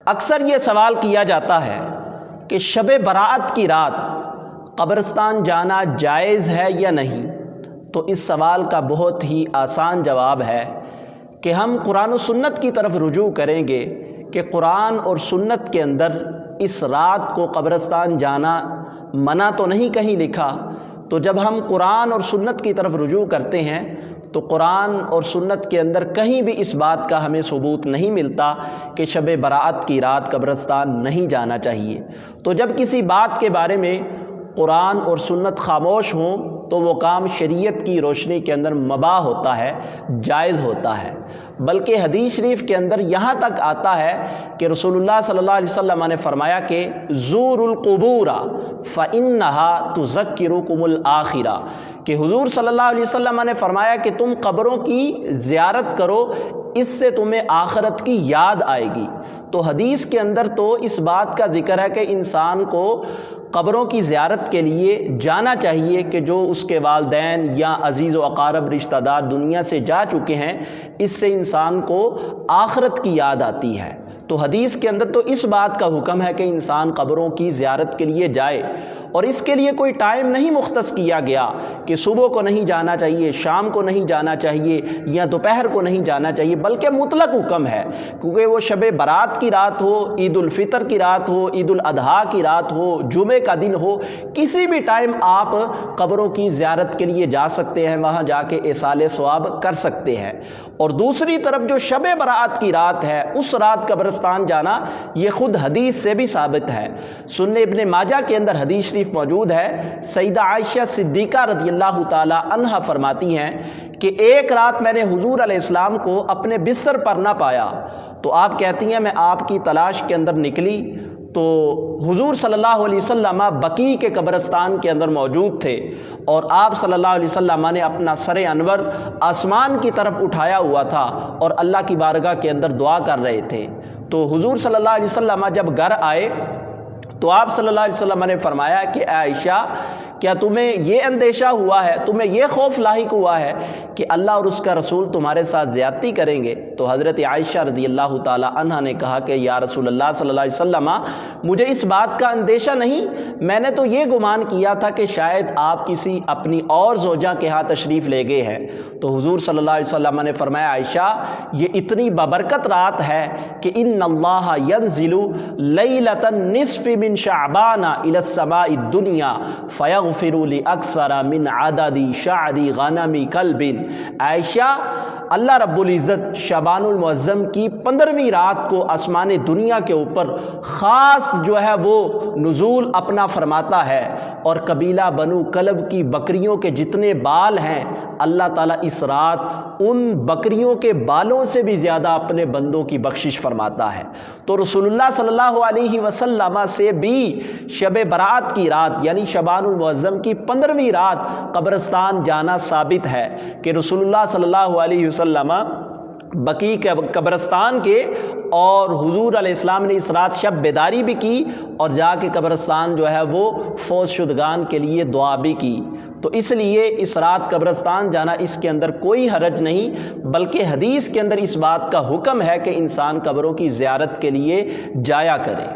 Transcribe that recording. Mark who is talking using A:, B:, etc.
A: اکثر یہ سوال کیا جاتا ہے کہ شب برات کی رات قبرستان جانا جائز ہے یا نہیں؟ تو اس سوال کا بہت ہی آسان جواب ہے کہ ہم قرآن و سنت کی طرف رجوع کریں گے کہ قرآن اور سنت کے اندر اس رات کو قبرستان جانا منع تو نہیں کہیں لکھا۔ تو جب ہم قرآن اور سنت کی طرف رجوع کرتے ہیں تو قرآن اور سنت کے اندر کہیں بھی اس بات کا ہمیں ثبوت نہیں ملتا کہ شب برات کی رات قبرستان نہیں جانا چاہیے۔ تو جب کسی بات کے بارے میں قرآن اور سنت خاموش ہوں تو وہ کام شریعت کی روشنی کے اندر مباح ہوتا ہے، جائز ہوتا ہے۔ بلکہ حدیث شریف کے اندر یہاں تک آتا ہے کہ رسول اللہ صلی اللہ علیہ وسلم نے فرمایا کہ زوروا القبور فإنها تذکرکم الآخرہ، کہ حضور صلی اللہ علیہ وسلم نے فرمایا کہ تم قبروں کی زیارت کرو، اس سے تمہیں آخرت کی یاد آئے گی۔ تو حدیث کے اندر تو اس بات کا ذکر ہے کہ انسان کو قبروں کی زیارت کے لیے جانا چاہیے کہ جو اس کے والدین یا عزیز و اقارب رشتہ دار دنیا سے جا چکے ہیں، اس سے انسان کو آخرت کی یاد آتی ہے۔ تو حدیث کے اندر تو اس بات کا حکم ہے کہ انسان قبروں کی زیارت کے لیے جائے، اور اس کے لیے کوئی ٹائم نہیں مختص کیا گیا کہ صبح کو نہیں جانا چاہیے، شام کو نہیں جانا چاہیے یا دوپہر کو نہیں جانا چاہیے، بلکہ مطلق حکم ہے، کیونکہ وہ شب برات کی رات ہو، عید الفطر کی رات ہو، عید الاضحیٰ کی رات ہو، جمعے کا دن ہو، کسی بھی ٹائم آپ قبروں کی زیارت کے لیے جا سکتے ہیں، وہاں جا کے ایصال ثواب کر سکتے ہیں۔ اور دوسری طرف جو شب برات کی رات ہے، اس رات قبرستان جانا یہ خود حدیث سے بھی ثابت ہے۔ سنن ابن ماجہ کے اندر حدیث شریف موجود ہے، سیدہ عائشہ صدیقہ رضی اللہ تعالی عنہا فرماتی ہیں کہ ایک رات میں نے حضور علیہ السلام کو اپنے بستر پر نہ پایا، تو آپ کہتی ہیں میں آپ کی تلاش کے اندر نکلی تو حضور صلی اللہ علیہ وسلم بقیع کے قبرستان کے اندر موجود تھے، اور آپ صلی اللہ علیہ وسلم نے اپنا سر انور آسمان کی طرف اٹھایا ہوا تھا اور اللہ کی بارگاہ کے اندر دعا کر رہے تھے۔ تو حضور صلی اللہ علیہ وسلم جب گھر آئے تو آپ صلی اللہ علیہ وسلم نے فرمایا کہ اے عائشہ، کیا تمہیں یہ اندیشہ ہوا ہے، تمہیں یہ خوف لاحق ہوا ہے کہ اللہ اور اس کا رسول تمہارے ساتھ زیادتی کریں گے؟ تو حضرت عائشہ رضی اللہ تعالی عنہا نے کہا کہ یا رسول اللہ صلی اللہ علیہ وسلم، مجھے اس بات کا اندیشہ نہیں، میں نے تو یہ گمان کیا تھا کہ شاید آپ کسی اپنی اور زوجہ کے ہاں تشریف لے گئے ہیں۔ تو حضور صلی اللہ علیہ وسلم نے فرمایا عائشہ، یہ اتنی بابرکت رات ہے کہ ان اللہ ینزل لیلۃ النصف من شعبان الی السماء الدنیا فیغفر لاکثر من عدد شعر غنم کلب۔ عائشہ، اللہ رب العزت شعبان المعظم کی 15ویں رات کو آسمان دنیا کے اوپر خاص جو ہے وہ نزول اپنا فرماتا ہے، اور قبیلہ بنو کلب کی بکریوں کے جتنے بال ہیں اللہ تعالیٰ اس رات ان بکریوں کے بالوں سے بھی زیادہ اپنے بندوں کی بخشش فرماتا ہے۔ تو رسول اللہ صلی اللہ علیہ وسلم سے بھی شب برات کی رات یعنی شعبان المعظم کی 15ویں رات قبرستان جانا ثابت ہے کہ رسول اللہ صلی اللہ علیہ وسلم بقیع کے قبرستان کے، اور حضور علیہ السلام نے اس رات شب بیداری بھی کی اور جا کے قبرستان جو ہے وہ فوت شدگان کے لیے دعا بھی کی۔ تو اس لیے اس رات قبرستان جانا اس کے اندر کوئی حرج نہیں، بلکہ حدیث کے اندر اس بات کا حکم ہے کہ انسان قبروں کی زیارت کے لیے جایا کرے۔